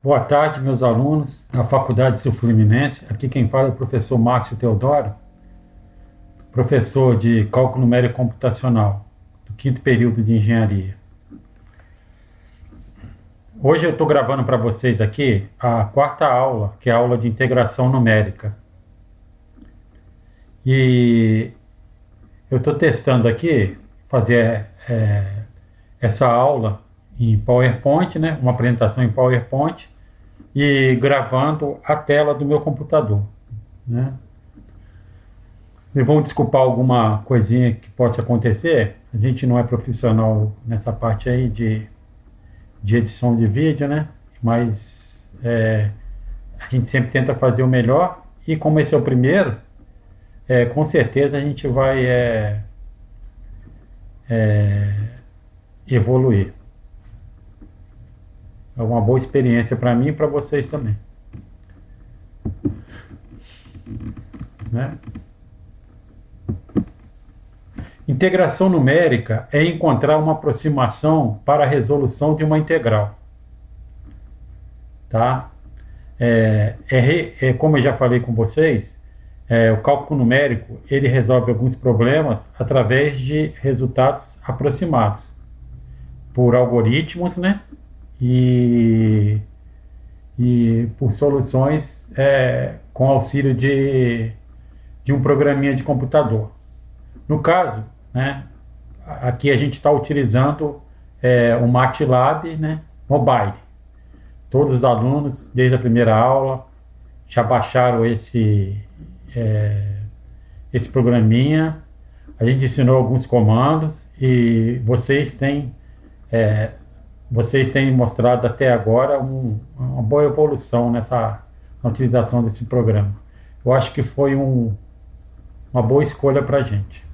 Boa tarde, meus alunos da Faculdade Sul-Fluminense. Aqui quem fala é o professor Márcio Teodoro, professor de Cálculo Numérico Computacional, do 5º período de Engenharia. Hoje eu estou gravando para vocês aqui a 4ª aula, que é a aula de integração numérica. E eu estou testando aqui, fazer essa aula em PowerPoint, né? Uma apresentação em PowerPoint, e gravando a tela do meu computador, né? E vão desculpar alguma coisinha que possa acontecer. A gente não é profissional nessa parte aí de edição de vídeo, né? Mas a gente sempre tenta fazer o melhor, e como esse é o primeiro, com certeza a gente vai evoluir. É uma boa experiência para mim e para vocês também, né? Integração numérica é encontrar uma aproximação para a resolução de uma integral, tá? Como eu já falei com vocês, o cálculo numérico ele resolve alguns problemas através de resultados aproximados por algoritmos, né? E por soluções com auxílio de um programinha de computador. No caso, né, aqui a gente está utilizando o MATLAB, né, Mobile. Todos os alunos, desde a primeira aula, já baixaram esse programinha. A gente ensinou alguns comandos e vocês têm mostrado até agora uma boa evolução na utilização desse programa. Eu acho que foi uma boa escolha para a gente.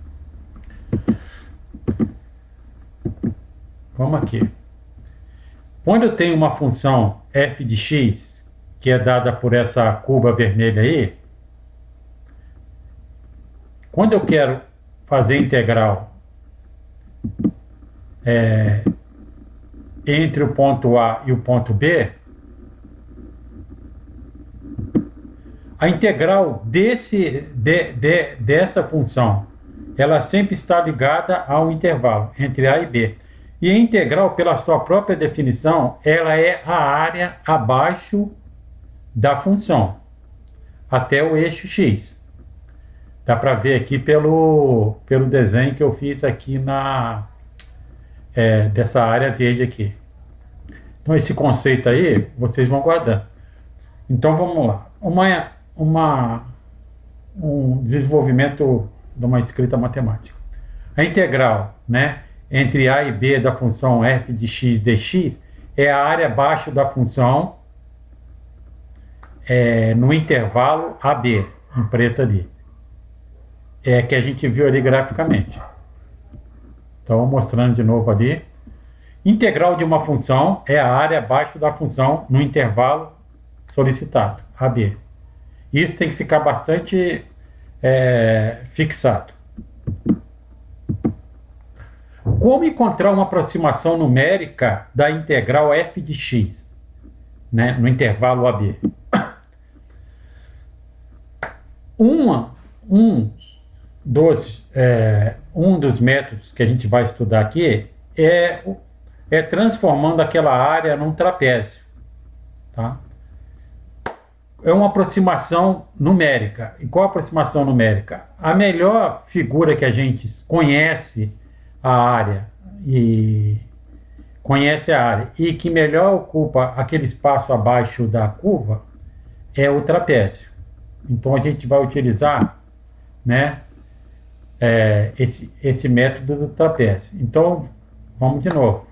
Vamos aqui. Quando eu tenho uma função f de x, que é dada por essa curva vermelha aí, quando eu quero fazer integral entre o ponto A e o ponto B, a integral dessa função, ela sempre está ligada ao intervalo entre A e B. E a integral, pela sua própria definição, ela é a área abaixo da função, até o eixo x. Dá para ver aqui pelo desenho que eu fiz aqui dessa área verde aqui. Então esse conceito aí vocês vão guardar. Então vamos lá. Um desenvolvimento de uma escrita matemática. A integral, né, entre a e b da função f de x dx é a área abaixo da função no intervalo AB, em preto ali. Que a gente viu ali graficamente. Então, mostrando de novo ali. Integral de uma função é a área abaixo da função no intervalo solicitado, AB. Isso tem que ficar bastante fixado. Como encontrar uma aproximação numérica da integral f de x, né, no intervalo AB? Um dos métodos que a gente vai estudar aqui é transformando aquela área num trapézio, tá? É uma aproximação numérica. E qual a aproximação numérica? A melhor figura que a gente conhece a área e que melhor ocupa aquele espaço abaixo da curva é o trapézio. Então a gente vai utilizar, né, esse método do trapézio. Então vamos de novo.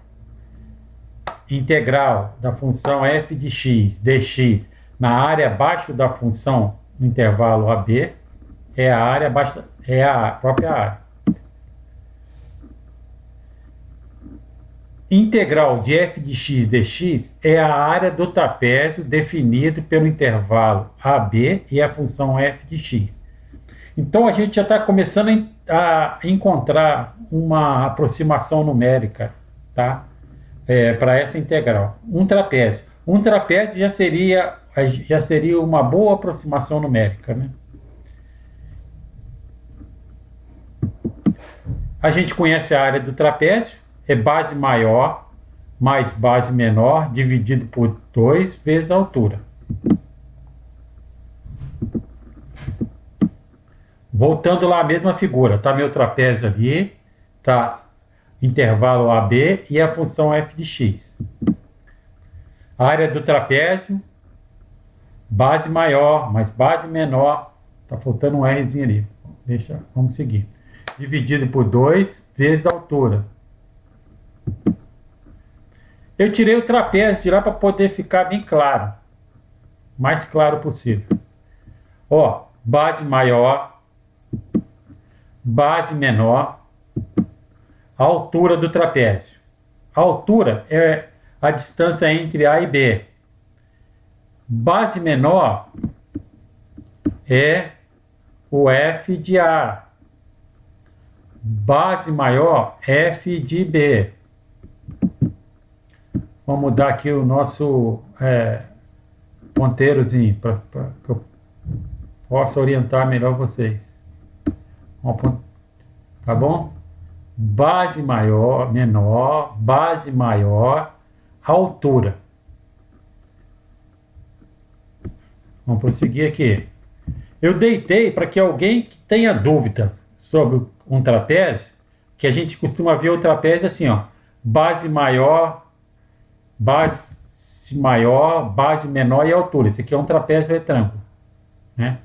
Integral da função f de x dx na área abaixo da função no intervalo AB é a própria área. Integral de f de x dx é a área do trapézio definido pelo intervalo AB e a função f de x. Então a gente já está começando a encontrar uma aproximação numérica, tá? Para essa integral. Um trapézio. Um trapézio já seria uma boa aproximação numérica, né? A gente conhece a área do trapézio, é base maior mais base menor dividido por 2 vezes a altura. Voltando lá à mesma figura, tá meu trapézio ali, tá intervalo AB e a função f de x. A área do trapézio, base maior mais base menor, tá faltando um Rzinho ali, vamos seguir. Dividido por 2 vezes a altura. Eu tirei o trapézio de lá para poder ficar bem claro, mais claro possível. Ó, base maior, base menor, a altura do trapézio. A altura é a distância entre A e B. Base menor é o F de A. Base maior, F de B. Vamos mudar aqui o nosso ponteirozinho para que eu possa orientar melhor vocês. Tá bom? Base maior, menor, base maior, altura. Vamos prosseguir aqui. Eu deitei para que alguém que tenha dúvida sobre um trapézio, que a gente costuma ver o trapézio assim, ó, base maior, base menor e altura. Esse aqui é um trapézio retângulo, né?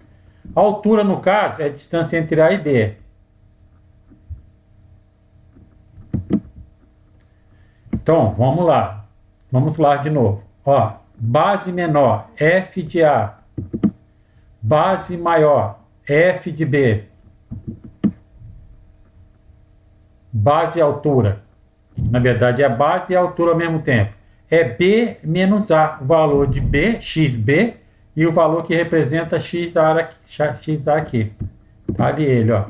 A altura, no caso, é a distância entre A e B. Então, vamos lá. Vamos lá de novo. Ó, base menor, F de A. Base maior, F de B. Base e altura. Na verdade, é a base e a altura ao mesmo tempo. É B menos A, o valor de B, XB, e o valor que representa XA aqui. Tá ali ele, ó.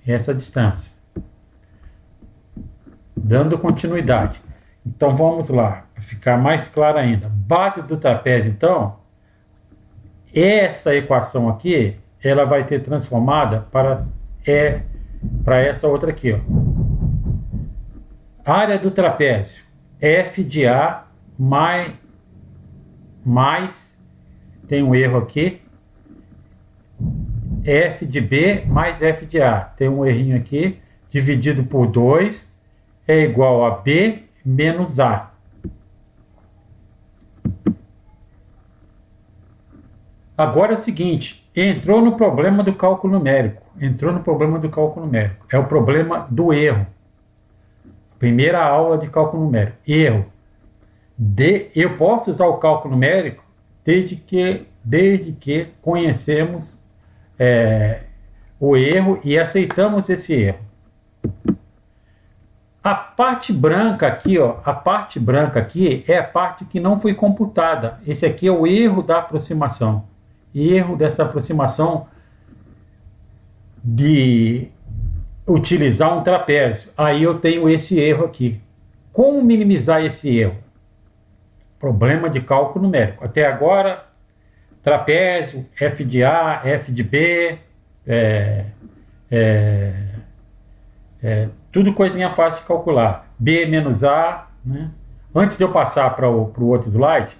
Essa distância. Dando continuidade. Então, vamos lá, para ficar mais claro ainda. Base do trapézio, então, essa equação aqui, ela vai ter transformada para essa outra aqui, ó. Área do trapézio, F de A mais, tem um erro aqui, F de B mais F de A. Tem um errinho aqui, dividido por 2, é igual a B menos A. Agora é o seguinte, entrou no problema do cálculo numérico. É o problema do erro. Primeira aula de cálculo numérico. Erro. Eu posso usar o cálculo numérico desde que conhecemos o erro e aceitamos esse erro. A parte branca aqui, ó, é a parte que não foi computada. Esse aqui é o erro da aproximação. Erro dessa aproximação de utilizar um trapézio. Aí eu tenho esse erro aqui. Como minimizar esse erro? Problema de cálculo numérico. Até agora, trapézio, F de A, F de B, tudo coisinha fácil de calcular. B menos A, né? Antes de eu passar para o outro slide,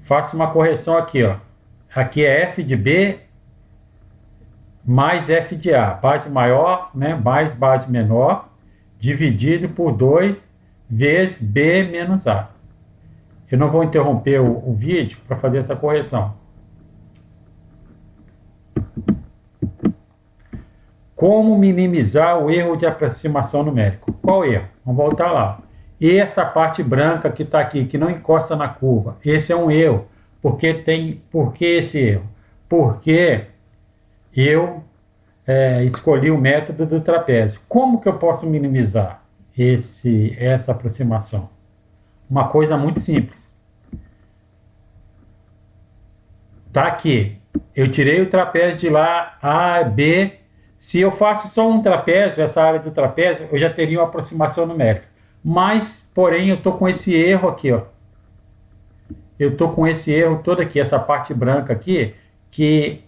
faço uma correção aqui, ó. Aqui é F de B mais F de A. Base maior, né, mais base menor, dividido por 2 vezes B menos A. Eu não vou interromper o vídeo para fazer essa correção. Como minimizar o erro de aproximação numérica? Qual erro? Vamos voltar lá. E essa parte branca que está aqui, que não encosta na curva, esse é um erro. Por que esse erro? Porque eu escolhi o método do trapézio. Como que eu posso minimizar essa aproximação? Uma coisa muito simples. Tá aqui. Eu tirei o trapézio de lá, A, B. Se eu faço só um trapézio, essa área do trapézio, eu já teria uma aproximação numérica. Mas, porém, eu estou com esse erro aqui, ó. eu estou com esse erro todo aqui, essa parte branca aqui, que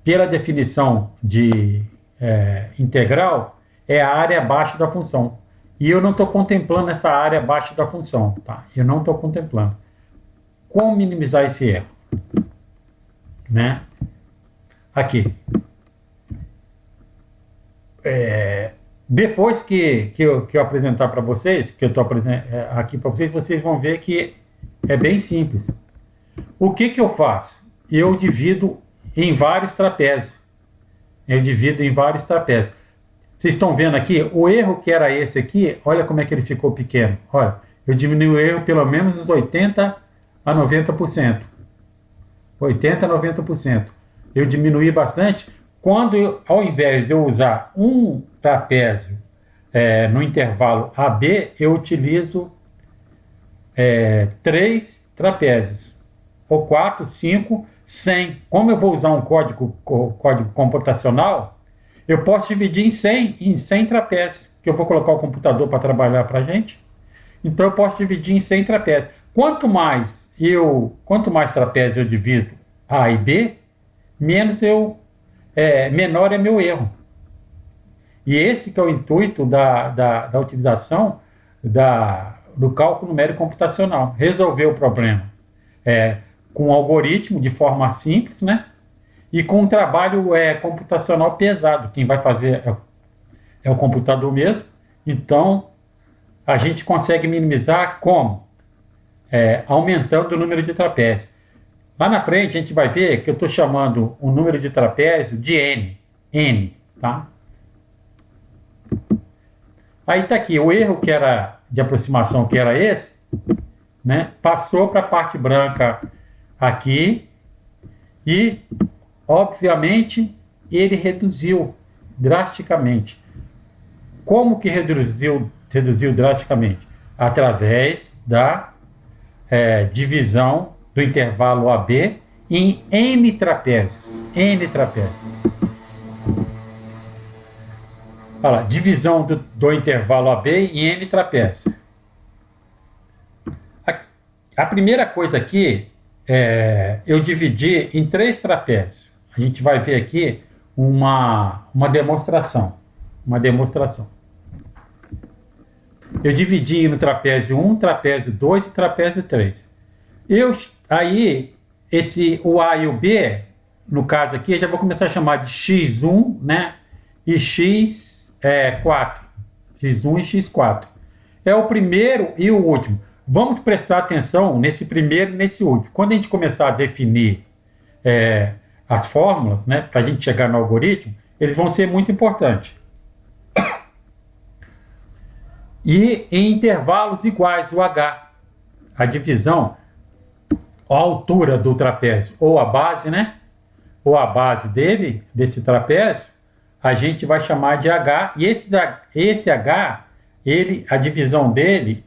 pela definição de integral, é a área abaixo da função. E eu não estou contemplando essa área abaixo da função, tá? Eu não estou contemplando. Como minimizar esse erro? Né? Aqui. Depois que eu apresentar para vocês, que eu estou aqui para vocês, vocês vão ver que é bem simples. O que eu faço? Eu divido em vários trapézios. Vocês estão vendo aqui, o erro que era esse aqui, olha como é que ele ficou pequeno. Olha, eu diminui o erro pelo menos uns 80% a 90%. 80% a 90%. Eu diminuí bastante. Quando, ao invés de eu usar um trapézio no intervalo AB, eu utilizo 3 trapézios. Ou 4, 5, 100. Como eu vou usar um código computacional, eu posso dividir em 100 trapézios, que eu vou colocar o computador para trabalhar para a gente. Então eu posso dividir em 100 trapézios. Quanto mais trapézios eu divido A e B, menor é meu erro. E esse que é o intuito da utilização do cálculo numérico computacional. Resolver o problema com um algoritmo de forma simples, né? E com um trabalho computacional pesado. Quem vai fazer é o computador mesmo. Então, a gente consegue minimizar como? Aumentando o número de trapézios. Lá na frente, a gente vai ver que eu estou chamando o número de trapézio de N, tá? Aí está aqui, o erro que era de aproximação, que era esse, né? Passou para a parte branca aqui e, obviamente, ele reduziu drasticamente. Como que reduziu drasticamente? Através da divisão do intervalo AB em N trapézios. Olha lá, divisão do intervalo AB em N trapézios. A primeira coisa aqui eu dividi em 3 trapézios. A gente vai ver aqui uma demonstração. Eu dividi no trapézio 1, trapézio 2 e trapézio 3. Aí, o A e o B, no caso aqui, eu já vou começar a chamar de X1, né? E X4. X1 e X4. É o primeiro e o último. Vamos prestar atenção nesse primeiro e nesse último. Quando a gente começar a definir as fórmulas, né, para a gente chegar no algoritmo, eles vão ser muito importantes. E em intervalos iguais, o H. A divisão, a altura do trapézio, ou a base, né? Ou a base desse trapézio, a gente vai chamar de H. E esse H, a divisão dele,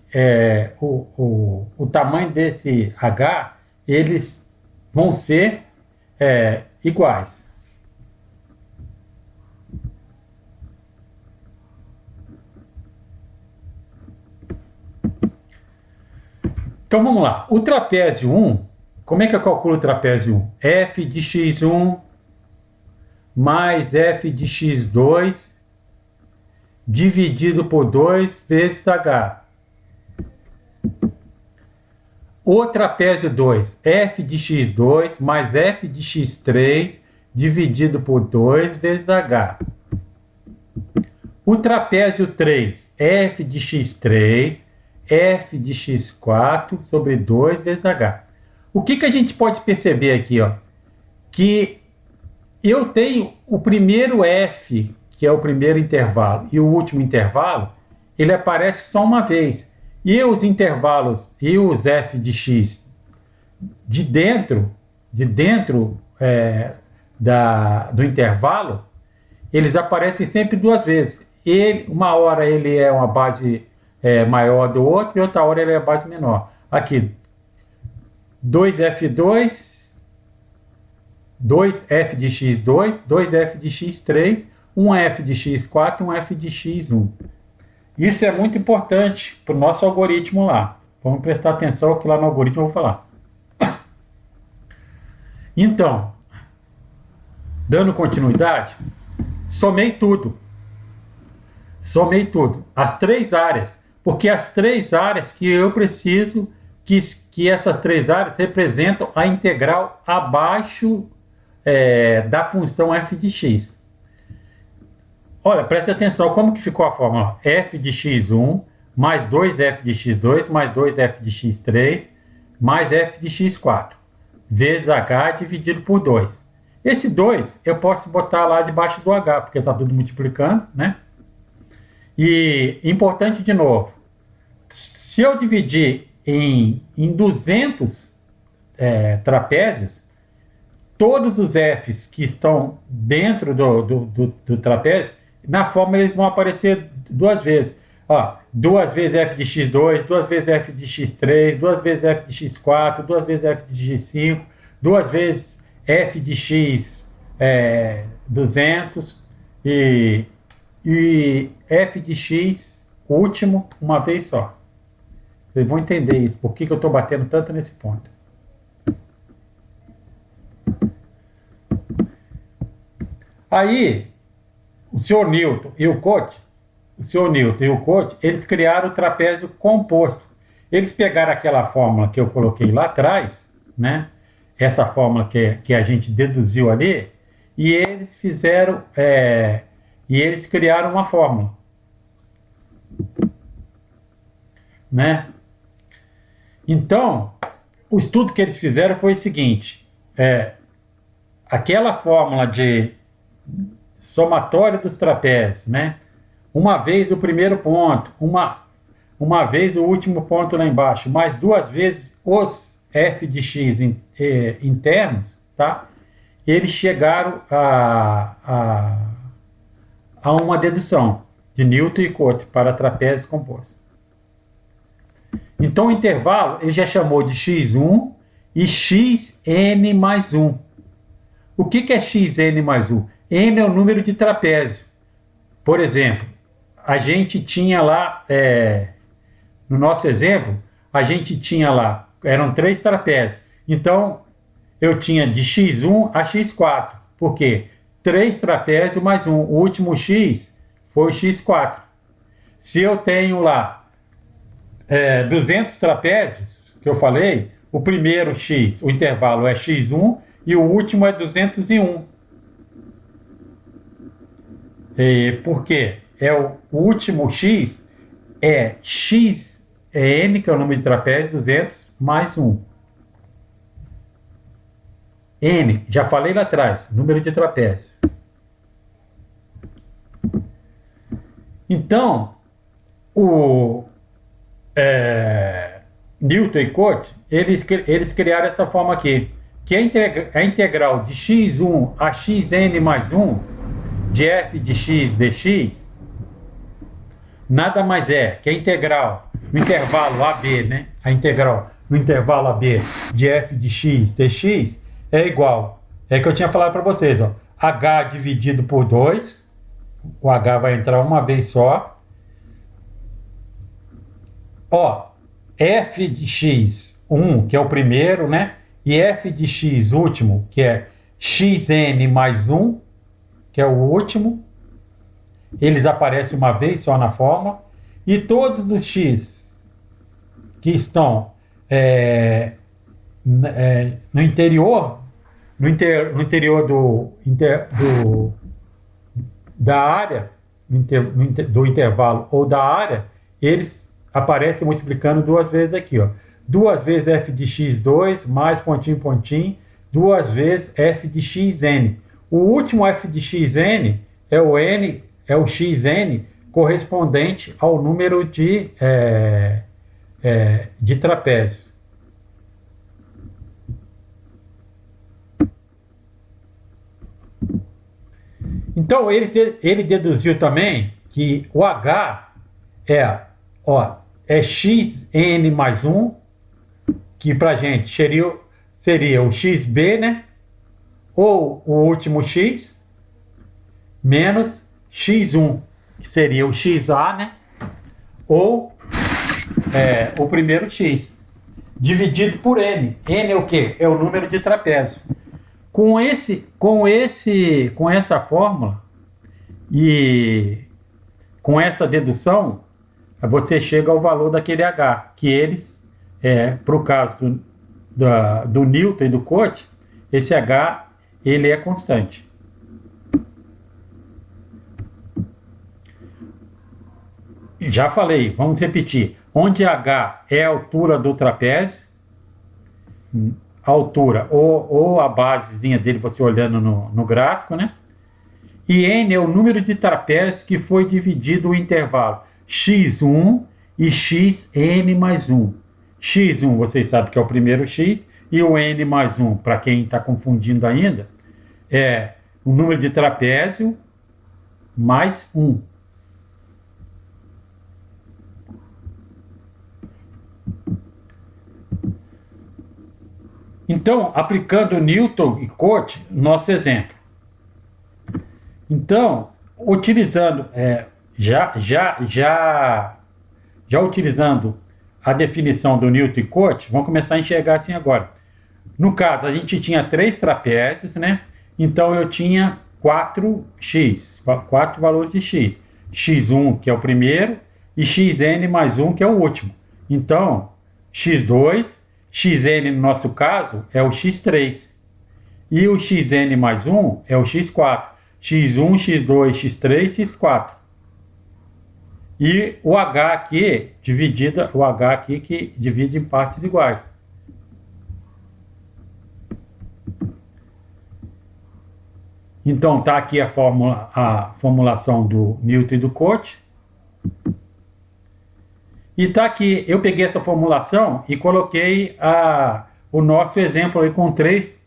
o tamanho desse H, eles vão ser iguais. Então vamos lá. O trapézio 1, como é que eu calculo o trapézio 1? F de x1 mais f de x2 dividido por 2 vezes h. O trapézio 2, f de x2 mais f de x3 dividido por 2 vezes h. O trapézio 3, f de x3 f de x4 sobre 2 vezes h. O que a gente pode perceber aqui? Ó? Que eu tenho o primeiro f, que é o primeiro intervalo, e o último intervalo, ele aparece só uma vez. E os intervalos, e os f de x de dentro do intervalo, eles aparecem sempre 2 vezes. Uma hora ele é uma base maior do outro e outra hora ele é a base menor. Aqui, 2f2, 2f de x2, 2f de x3, 1f de x4 e 1f de x1. Isso é muito importante para o nosso algoritmo lá. Vamos prestar atenção que lá no algoritmo eu vou falar. Então, dando continuidade, somei tudo. Somei tudo. As três áreas. Porque as três áreas que eu preciso que essas três áreas representam a integral abaixo da função f de x. Olha, preste atenção como que ficou a fórmula. F de x1 mais 2f de x2 mais 2f de x3 mais f de x4 vezes h dividido por 2. Esse 2 eu posso botar lá debaixo do h, porque está tudo multiplicando, né? E importante de novo, se eu dividir em 200 trapézios, todos os f's que estão dentro do trapézio, na fórmula eles vão aparecer duas vezes. Ó, duas vezes f de x2, duas vezes f de x3, duas vezes f de x4, duas vezes f de x5, duas vezes f de x 200 e f de x último uma vez só. Vocês vão entender isso, por que eu estou batendo tanto nesse ponto. Aí, o senhor Newton e o Cote, eles criaram o trapézio composto. Eles pegaram aquela fórmula que eu coloquei lá atrás, né? Essa fórmula que a gente deduziu ali, e eles fizeram, e eles criaram uma fórmula, né? Então, o estudo que eles fizeram foi o seguinte: aquela fórmula de somatório dos trapézios, né? Uma vez o primeiro ponto, uma vez o último ponto lá embaixo, mais duas vezes os f de x internos, tá? Eles chegaram a uma dedução de Newton e Cote para trapézios compostos. Então o intervalo ele já chamou de x1 e xn mais 1. O que é xn mais 1? N é o número de trapézio. Por exemplo, a gente tinha lá, no nosso exemplo, a gente tinha lá, eram 3 trapézios. Então, eu tinha de x1 a x4. Por quê? 3 trapézios mais 1. O último x foi o x4. Se eu tenho lá 200 trapézios, que eu falei, o primeiro x, o intervalo é x1 e o último é 201. Por quê? O último x é x, n, que é o número de trapézio, 200, mais 1. N, já falei lá atrás, número de trapézio. Então, o Newton e Cote, eles criaram essa forma aqui, que é a integral de x1 a xn mais 1 de f de x dx, nada mais é que a integral no intervalo AB, né? A integral no intervalo AB de f de x dx é igual, que eu tinha falado para vocês, ó, h dividido por 2, o h vai entrar uma vez só, ó, f de x1, que é o primeiro, né? E f de x último, que é xn mais 1, que é o último, eles aparecem uma vez só na fórmula, e todos os x que estão no interior da área, do intervalo ou da área, eles aparecem multiplicando duas vezes aqui, ó. Duas vezes f de x2 mais pontinho, pontinho, duas vezes f de xn. O último f de xn é o xn correspondente ao número de trapézios. Então ele deduziu também que o h é xn mais 1, que para a gente seria o xb, né? Ou o último x, menos x1, que seria o xa, né? Ou o primeiro x, dividido por n. N é o quê? É o número de trapézio. Com essa fórmula e com essa dedução, você chega ao valor daquele H, que eles, para o caso do Newton e do Cote, esse H ele é constante. Já falei, vamos repetir. Onde H é a altura do trapézio, a altura ou a basezinha dele, você olhando no gráfico, né? E N é o número de trapézios que foi dividido o intervalo x1 e xn mais 1. x1 vocês sabem que é o primeiro x, e o n mais 1, para quem está confundindo ainda, é o número de trapézio mais 1. Então, aplicando Newton e Cote, nosso exemplo. Então, utilizando, já utilizando a definição do Newton e Cote, vamos começar a enxergar assim agora. No caso, a gente tinha 3 trapézios, né? Então, eu tinha 4x, 4 valores de x. x1, que é o primeiro, e xn mais 1, que é o último. Então, x2... xn, no nosso caso, é o x3. E o xn mais 1 é o x4. x1, x2, x3, x4. E o h aqui, o h aqui que divide em partes iguais. Então, está aqui a formulação do Newton e do Cote. E está aqui, eu peguei essa formulação e coloquei o nosso exemplo aí com três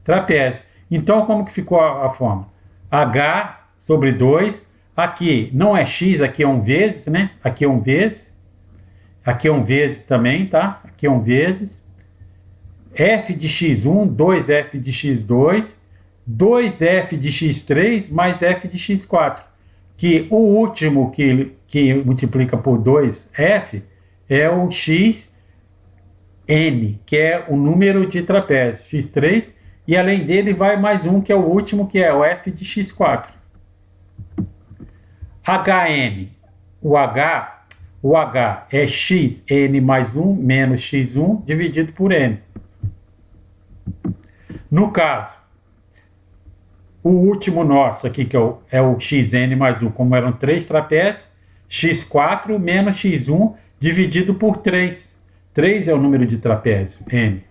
trapézios. Então, como que ficou a fórmula? H sobre 2, aqui não é x, aqui é um vezes, né? Aqui é um vezes, aqui é um vezes também, tá? Aqui é um vezes. F de x1, 2f de x2, 2f de x3 mais f de x4. Que o último que multiplica por 2f é o xn, que é o número de trapézio, x3, e além dele vai mais um, que é o último, que é o f de x4. Hn, o H é xn mais 1 menos x1 dividido por n. No caso, o último nosso aqui, que é o xn mais 1, como eram 3 trapézios, x4 menos x1 dividido por 3. 3 é o número de trapézio, n.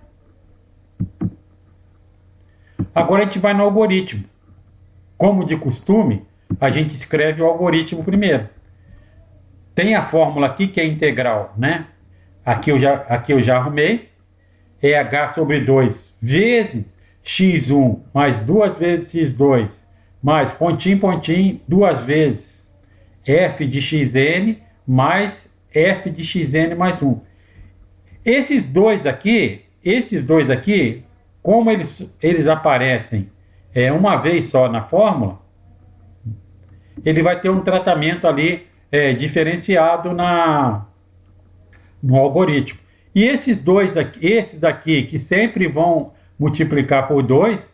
Agora a gente vai no algoritmo. Como de costume, a gente escreve o algoritmo primeiro. Tem a fórmula aqui que é integral, né? Aqui eu já arrumei. É h sobre 2 vezes x1 mais 2 vezes x2 mais pontinho, pontinho, 2 vezes f de xn mais f de xn mais 1. Esses dois aqui, como eles aparecem uma vez só na fórmula, ele vai ter um tratamento ali diferenciado no algoritmo. E esses daqui que sempre vão multiplicar por 2,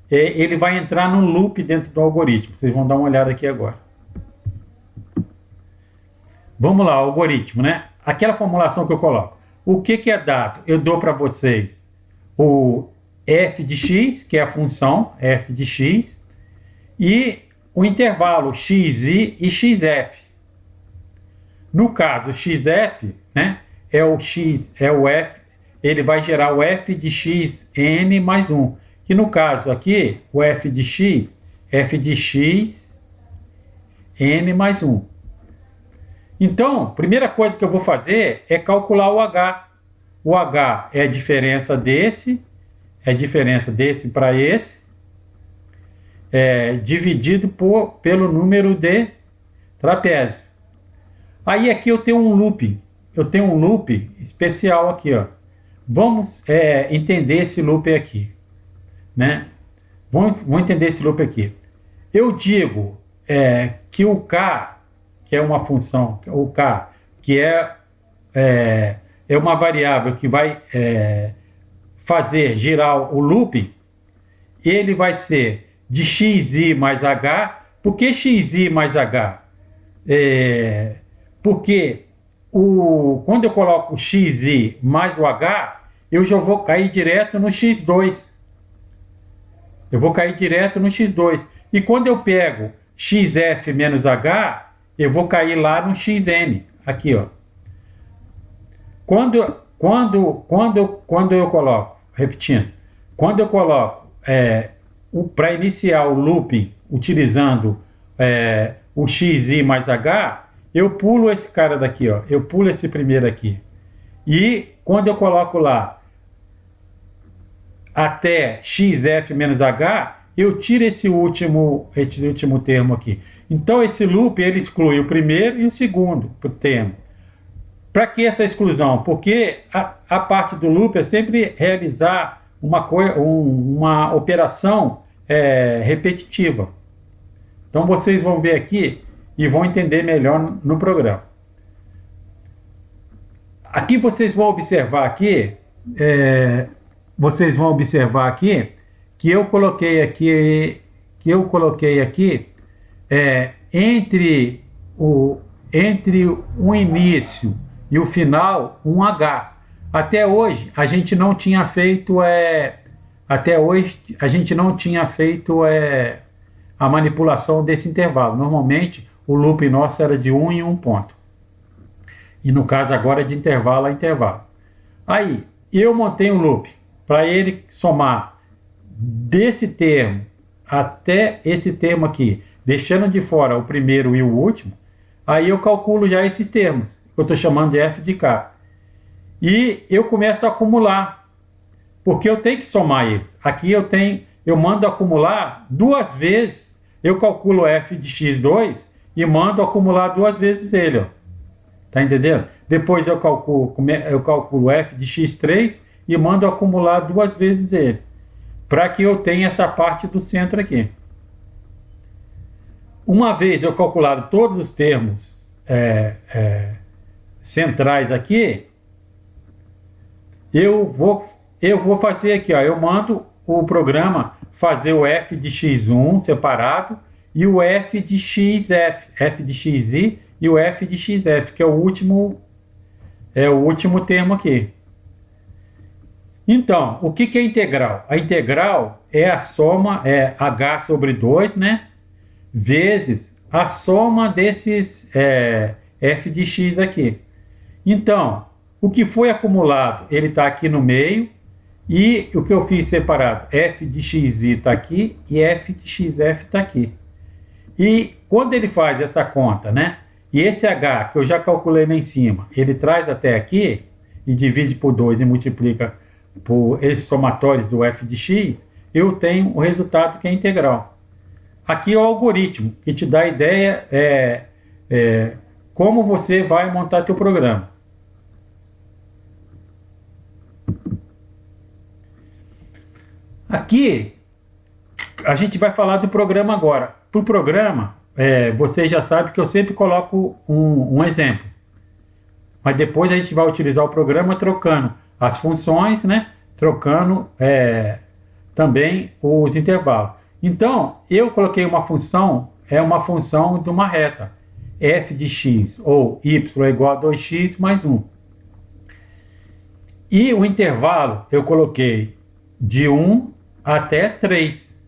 ele vai entrar num loop dentro do algoritmo. Vocês vão dar uma olhada aqui agora. Vamos lá, algoritmo, né? Aquela formulação que eu coloco. O que é dado? Eu dou para vocês o f de x, que é a função f de x, e o intervalo xi e xf. No caso, xf, né, é o f, ele vai gerar o f de xn mais 1. Que no caso aqui, o f de x n mais 1. Então, primeira coisa que eu vou fazer é calcular o h. O h é a diferença desse para esse, dividido pelo número de trapézio. Aí aqui eu tenho um loop especial aqui, ó. Vamos entender esse loop aqui, né? Vamos entender esse loop aqui. Eu digo que o k, que é uma função, o k, que é uma variável que vai fazer girar o loop, ele vai ser de xi mais h. Por que xi mais h? Porque quando eu coloco xi mais o h, eu já vou cair direto no x2. Eu vou cair direto no x2. E quando eu pego xf menos h, eu vou cair lá no xn. Aqui, ó. Quando eu coloco, repetindo, quando eu coloco para iniciar o looping utilizando o xi mais h, eu pulo esse cara daqui, ó. Eu pulo esse primeiro aqui. E quando eu coloco lá até xf menos h, eu tiro esse último termo aqui. Então esse loop ele exclui o primeiro e o segundo termo. Para que essa exclusão? Porque a parte do loop é sempre realizar uma operação repetitiva. Então vocês vão ver aqui e vão entender melhor no programa. Aqui vocês vão observar aqui, que eu coloquei aqui entre o início e o final um H. Até hoje a gente não tinha feito a manipulação desse intervalo. Normalmente o loop nosso era de 1 em 1 ponto. E no caso agora é de intervalo a intervalo. Aí eu montei um loop para ele somar desse termo até esse termo aqui, deixando de fora o primeiro e o último. Aí eu calculo já esses termos, que eu estou chamando de f de k. E eu começo a acumular, porque eu tenho que somar eles. Aqui eu mando acumular duas vezes, eu calculo f de x2 e mando acumular duas vezes ele, ó. Tá entendendo? Depois eu calculo f de x3 e mando acumular duas vezes ele, para que eu tenha essa parte do centro aqui. Uma vez eu calculado todos os termos centrais aqui, eu vou fazer aqui, ó, eu mando o programa fazer o f de x1 separado e o f de xf, f de xi e o f de xf, que é o último termo aqui. Então, o que é integral? A integral é a soma, h sobre 2, né? Vezes a soma desses f de x aqui. Então, o que foi acumulado, ele está aqui no meio, e o que eu fiz separado, f de xi está aqui e f de xf está aqui. E quando ele faz essa conta, né? E esse h, que eu já calculei lá em cima, ele traz até aqui, e divide por 2 e multiplica por esses somatórios do f de x, eu tenho o resultado que é integral. Aqui é o algoritmo, que te dá a ideia como você vai montar teu programa. Aqui, a gente vai falar do programa agora. Para o programa, você já sabe que eu sempre coloco um exemplo. Mas depois a gente vai utilizar o programa trocando as funções, né? Trocando também os intervalos. Então, eu coloquei uma função, uma função de uma reta. F de x ou y é igual a 2x mais 1. E o intervalo eu coloquei de 1 até 3.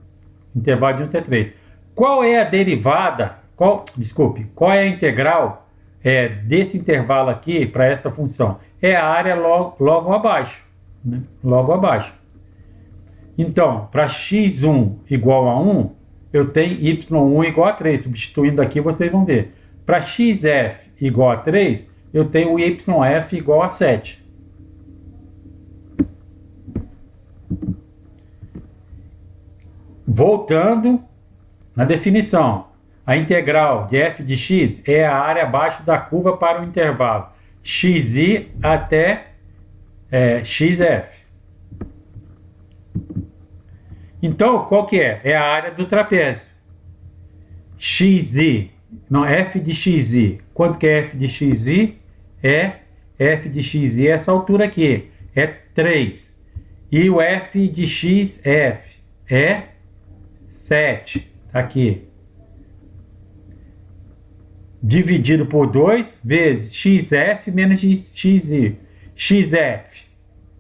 Intervalo de 1 até 3. Qual é a derivada, qual é a integral desse intervalo aqui para essa função? É a área logo abaixo. Né? Logo abaixo. Então, para x1 igual a 1, eu tenho y1 igual a 3. Substituindo aqui, vocês vão ver. Para xf igual a 3, eu tenho yf igual a 7. Voltando na definição, a integral de f de x é a área abaixo da curva para o intervalo xi até xf. Então, qual que é? É a área do trapézio. F de xi. Quanto que é f de xi? F de xi é essa altura aqui, é 3. E o f de xf é 7. Tá aqui. Dividido por 2 vezes xf menos xi. Xf,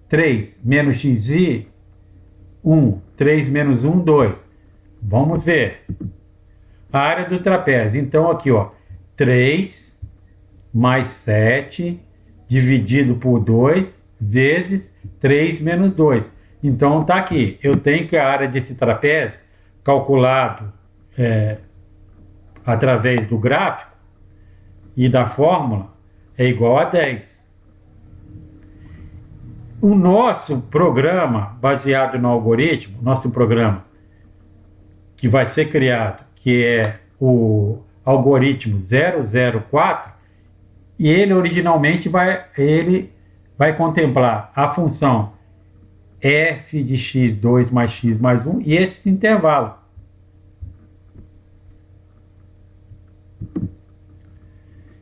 3 menos xi, 1. 3 menos 1, 2. Vamos ver. A área do trapézio. Então, aqui, ó. 3 mais 7 dividido por 2 vezes 3 menos 2. Então, tá aqui. Eu tenho que a área desse trapézio, calculado através do gráfico e da fórmula, é igual a 10. O nosso programa, baseado no algoritmo, nosso programa que vai ser criado, que é o algoritmo 004, e ele originalmente vai contemplar a função f de x2 mais x mais 1 e esse intervalo.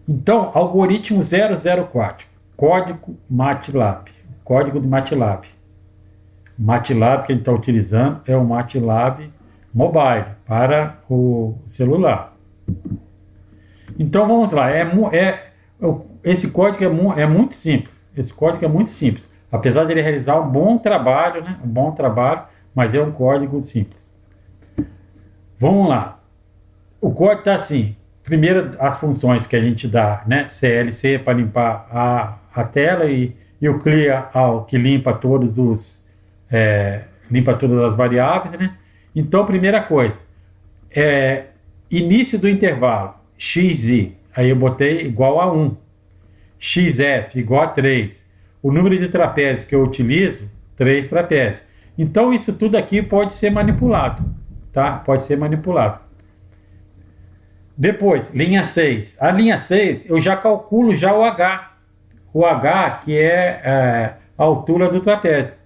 Então, algoritmo 004, código MATLAB, código do MATLAB. MATLAB que a gente está utilizando é o MATLAB Mobile para o celular. Então vamos lá, esse código é muito simples. Esse código é muito simples, apesar de ele realizar um bom trabalho, né? Um bom trabalho, mas é um código simples. Vamos lá. O código está assim. Primeiro, as funções que a gente dá, né? CLC para limpar a tela e o clear all, que limpa todas as variáveis, né? Então, primeira coisa, início do intervalo, xi, aí eu botei igual a 1, xf igual a 3, o número de trapézios que eu utilizo, 3 trapézios. Então, isso tudo aqui pode ser manipulado, tá? Pode ser manipulado. Depois, linha 6. A linha 6, eu já calculo já o H. O H, que é a altura do trapézio.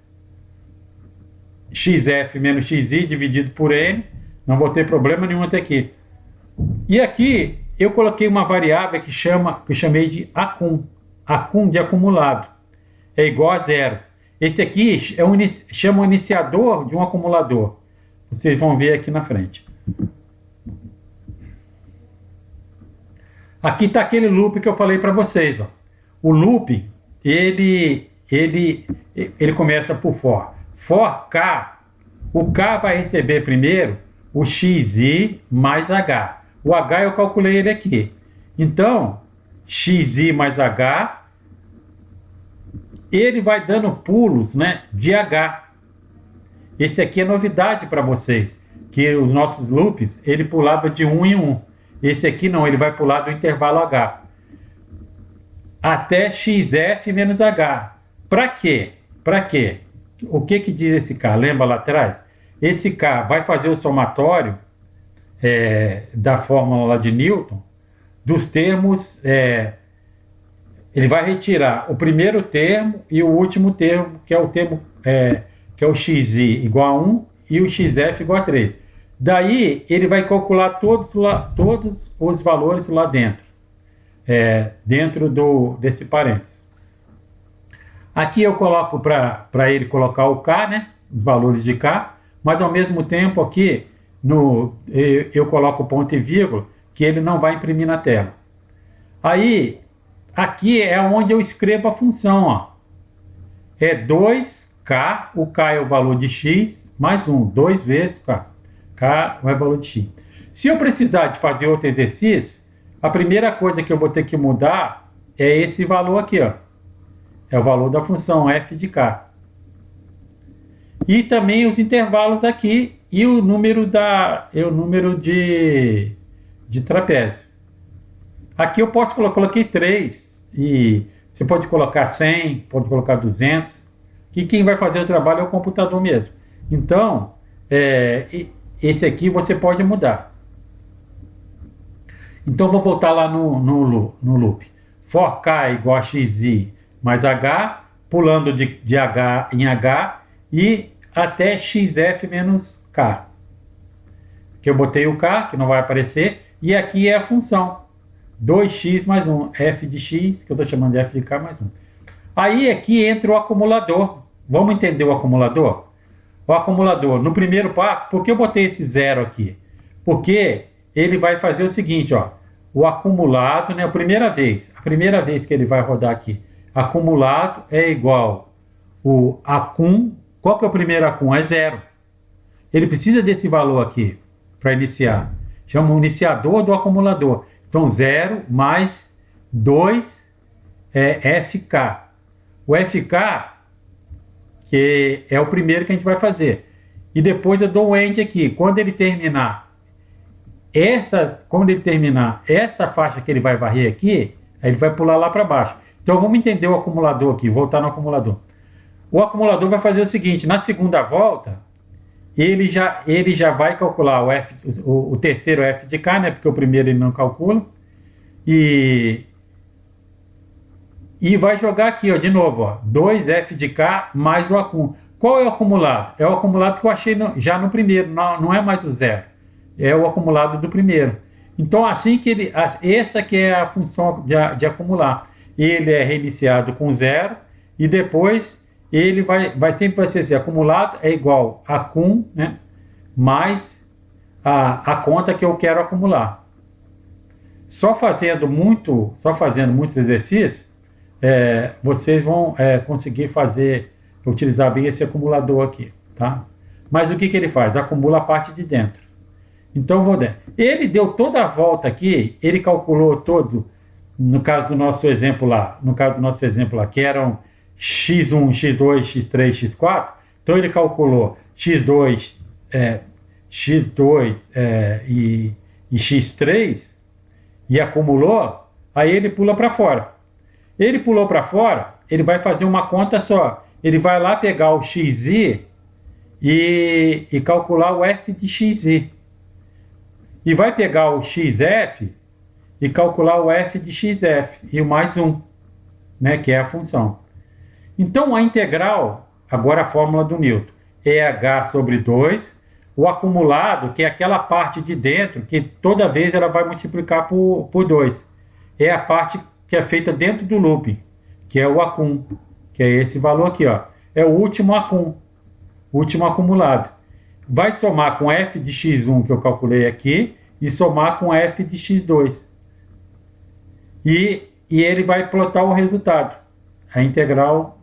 Xf menos xi dividido por n, não vou ter problema nenhum até aqui. E aqui eu coloquei uma variável que eu chamei de acum de acumulado, é igual a 0. Esse aqui chama o iniciador de um acumulador. Vocês vão ver aqui na frente. Aqui está aquele loop que eu falei para vocês. Ó. O loop, ele começa por for. For k, o k vai receber primeiro o xi mais h. O h eu calculei ele aqui. Então, xi mais h, ele vai dando pulos, né, de h. Esse aqui é novidade para vocês, que os nossos loops, ele pulava de 1 em 1. Esse aqui não, ele vai pular do intervalo h. Até xf menos h. Para quê? Para quê? O que diz esse k? Lembra lá atrás? Esse k vai fazer o somatório da fórmula lá de Newton, dos termos, ele vai retirar o primeiro termo e o último termo, que é o termo, que é o xi igual a 1 e o xf igual a 3. Daí ele vai calcular todos os valores lá dentro, dentro desse parênteses. Aqui eu coloco para ele colocar o k, né, os valores de k, mas ao mesmo tempo aqui eu coloco o ponto e vírgula, que ele não vai imprimir na tela. Aí, aqui é onde eu escrevo a função, ó. É 2k, o k é o valor de x, mais 1, 2 vezes k. K é o valor de x. Se eu precisar de fazer outro exercício, a primeira coisa que eu vou ter que mudar é esse valor aqui, ó. É o valor da função f de k. E também os intervalos aqui e o número de trapézio. Aqui eu posso coloquei 3 e você pode colocar 100, pode colocar 200. E quem vai fazer o trabalho é o computador mesmo. Então, esse aqui você pode mudar. Então, vou voltar lá no loop. For k igual a xi mais h, pulando de h em h e até xf menos k. Que eu botei o k, que não vai aparecer, e aqui é a função. 2x mais 1, f de x, que eu estou chamando de f de k mais 1. Aí aqui entra o acumulador. Vamos entender o acumulador? o acumulador, no primeiro passo, por que eu botei esse 0 aqui? Porque ele vai fazer o seguinte, ó, o acumulado, né, a primeira vez que ele vai rodar aqui, acumulado é igual o acum, qual que é o primeiro acum? É 0. Ele precisa desse valor aqui para iniciar. Chama o iniciador do acumulador. Então, 0 mais 2 é FK. O FK, que é o primeiro que a gente vai fazer. E depois eu dou um end aqui. Quando ele terminar essa faixa que ele vai varrer aqui, aí ele vai pular lá para baixo. Então, vamos entender o acumulador aqui, voltar no acumulador. O acumulador vai fazer o seguinte, na segunda volta, ele já vai calcular o terceiro F de K, né? Porque o primeiro ele não calcula. E vai jogar aqui, ó, de novo, ó, 2F de K mais o acum. Qual é o acumulado? É o acumulado que eu achei já no primeiro, não é mais o 0. É o acumulado do primeiro. Então, assim que essa que é a função de acumular. Ele é reiniciado com 0 e depois ele vai sempre ser assim, acumulado é igual a acum, né, mais a conta que eu quero acumular. Só fazendo muitos exercícios, vocês vão conseguir utilizar bem esse acumulador aqui, tá? Mas o que ele faz? Acumula a parte de dentro. Então, ele deu toda a volta aqui, ele calculou todo, no caso do nosso exemplo lá, que eram x1, x2, x3, x4, então ele calculou x2 e x3 e acumulou, aí ele pula para fora. Ele pulou para fora, ele vai fazer uma conta só. Ele vai lá pegar o xi e calcular o f de xi. E vai pegar o xf e calcular o f de xf e o mais 1, né, que é a função. Então, a integral, agora a fórmula do Newton, é h sobre 2, o acumulado, que é aquela parte de dentro, que toda vez ela vai multiplicar por 2. É a parte que é feita dentro do loop, que é o acum, que é esse valor aqui, ó. É o último acum, último acumulado. Vai somar com f de x1 que eu calculei aqui e somar com f de x2. E ele vai plotar o resultado. A integral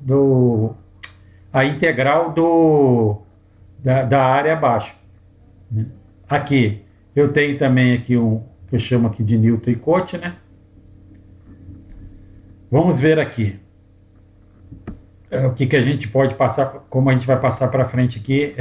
da área abaixo. Aqui, eu tenho também aqui que eu chamo aqui de Newton e Cote, né? Vamos ver aqui o que a gente pode passar, como a gente vai passar para frente aqui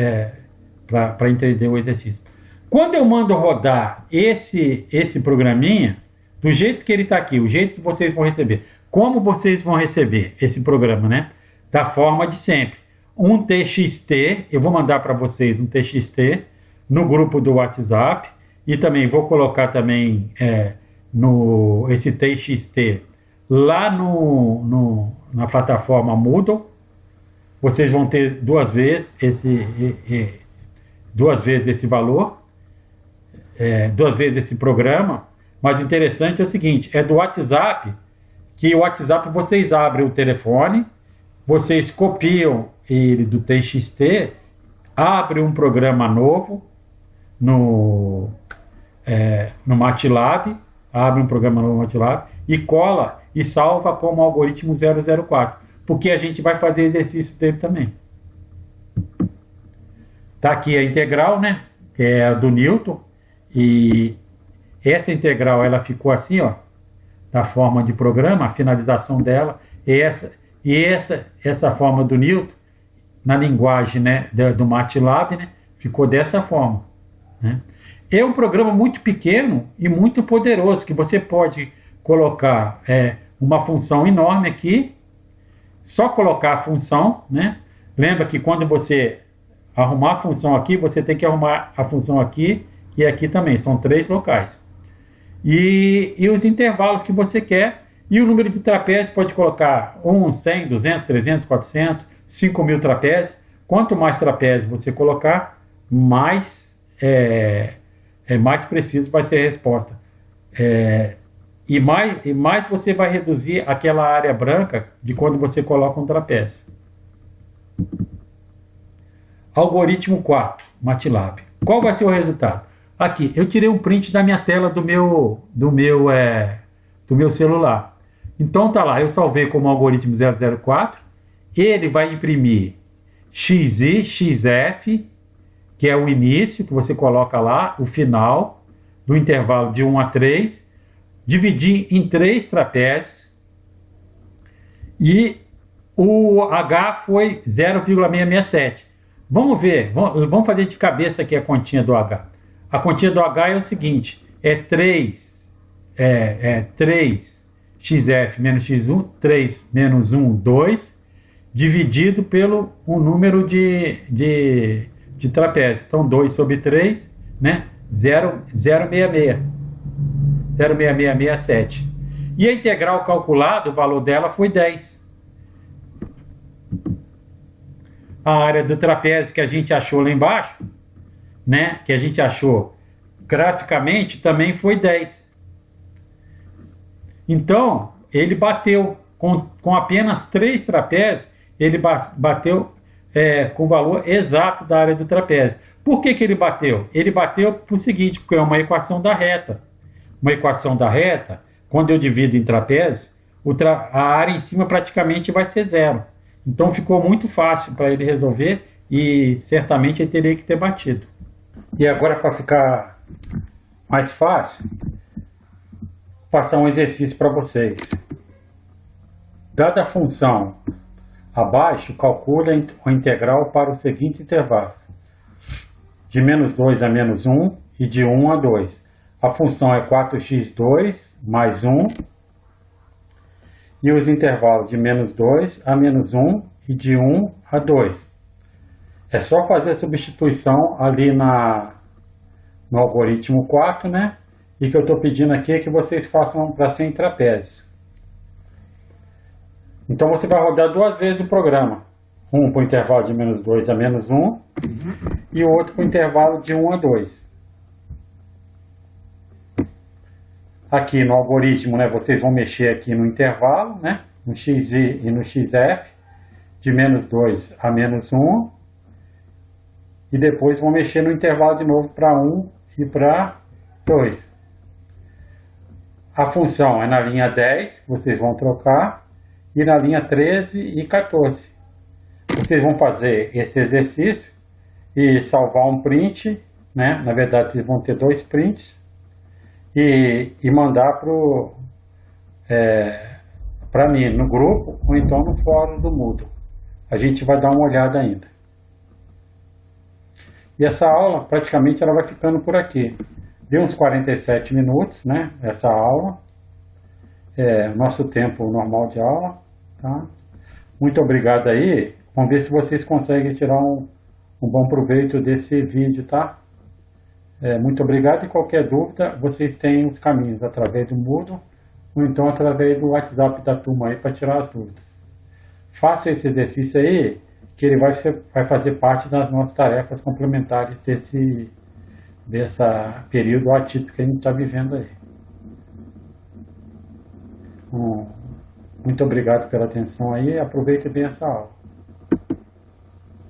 para entender o exercício. Quando eu mando rodar esse programinha, do jeito que ele está aqui, o jeito que vocês vão receber, como vocês vão receber esse programa, né? Da forma de sempre. Um TXT, eu vou mandar para vocês um TXT no grupo do WhatsApp e também vou colocar também esse TXT lá na plataforma Moodle. Vocês vão ter duas vezes esse valor, duas vezes esse programa. Mas o interessante é o seguinte, é do WhatsApp, que o WhatsApp vocês abrem o telefone, vocês copiam ele do TXT, abrem um programa novo no MATLAB, abre um programa novo no MATLAB e cola e salva como algoritmo 004, porque a gente vai fazer exercício dele também. Tá aqui a integral, né, que é a do Newton, e essa integral ela ficou assim, ó, da forma de programa, a finalização dela, essa forma do Newton, na linguagem, né, do MATLAB, né, ficou dessa forma, né. É um programa muito pequeno e muito poderoso, que você pode colocar uma função enorme aqui, só colocar a função, né. Lembra que quando você arrumar a função aqui, você tem que arrumar a função aqui e aqui também, são 3 locais. E os intervalos que você quer, e o número de trapézios pode colocar 1, 100, 200, 300, 400, 5.000 trapézios. Quanto mais trapézios você colocar, mais preciso vai ser a resposta. E mais você vai reduzir aquela área branca de quando você coloca um trapézio. algoritmo 4, MATLAB. Qual vai ser o resultado? Aqui, eu tirei um print da minha tela do meu celular. Então tá lá, eu salvei como algoritmo 004. Ele vai imprimir XI, XF, que é o início, que você coloca lá, o final, do intervalo de 1 a 3, dividir em 3 trapézios, e o H foi 0,667. Vamos ver, vamos fazer de cabeça aqui a continha do H. A continha do H é o seguinte, é 3 XF menos X1, 3 menos 1, 2, dividido pelo um número de trapézio. Então, 2 sobre 3, né? 0,66. 0,6667. E a integral calculada, o valor dela foi 10. A área do trapézio que a gente achou lá embaixo, né? Que a gente achou graficamente, também foi 10. Então, ele bateu com apenas 3 trapézios, ele bateu com o valor exato da área do trapézio. Por que ele bateu? Ele bateu por seguinte, porque é uma equação da reta. Uma equação da reta, quando eu divido em trapézio, a área em cima praticamente vai ser zero. Então ficou muito fácil para ele resolver e certamente ele teria que ter batido. E agora, para ficar mais fácil, vou passar um exercício para vocês. Dada a função abaixo, calcule a integral para os seguintes intervalos: de menos 2 a menos 1 e de 1 a 2. A função é 4x2 mais 1, e os intervalos de menos 2 a menos 1 e de 1 a 2. É só fazer a substituição ali no algoritmo 4, né? E que eu estou pedindo aqui é que vocês façam para 100 trapézios. Então você vai rodar 2 vezes o programa. Um para o intervalo de menos 2 a menos 1 e o outro para o intervalo de 1 a 2. Aqui no algoritmo, né, vocês vão mexer aqui no intervalo, né, no XI e no XF, de menos 2 a menos 1. E depois vão mexer no intervalo de novo para 1 e para 2. A função é na linha 10, vocês vão trocar, e na linha 13 e 14. Vocês vão fazer esse exercício e salvar um print, né? Na verdade, vocês vão ter 2 prints e mandar para mim no grupo ou então no fórum do Moodle. A gente vai dar uma olhada ainda. E essa aula, praticamente, ela vai ficando por aqui. Deu uns 47 minutos, né? Essa aula. Nosso tempo normal de aula, tá? Muito obrigado aí. Vamos ver se vocês conseguem tirar um bom proveito desse vídeo, tá? Muito obrigado, e qualquer dúvida, vocês têm os caminhos através do Moodle ou então através do WhatsApp da turma aí para tirar as dúvidas. Faça esse exercício aí, que ele vai fazer parte das nossas tarefas complementares desse período atípico que a gente está vivendo aí. Muito obrigado pela atenção aí, aproveite bem essa aula.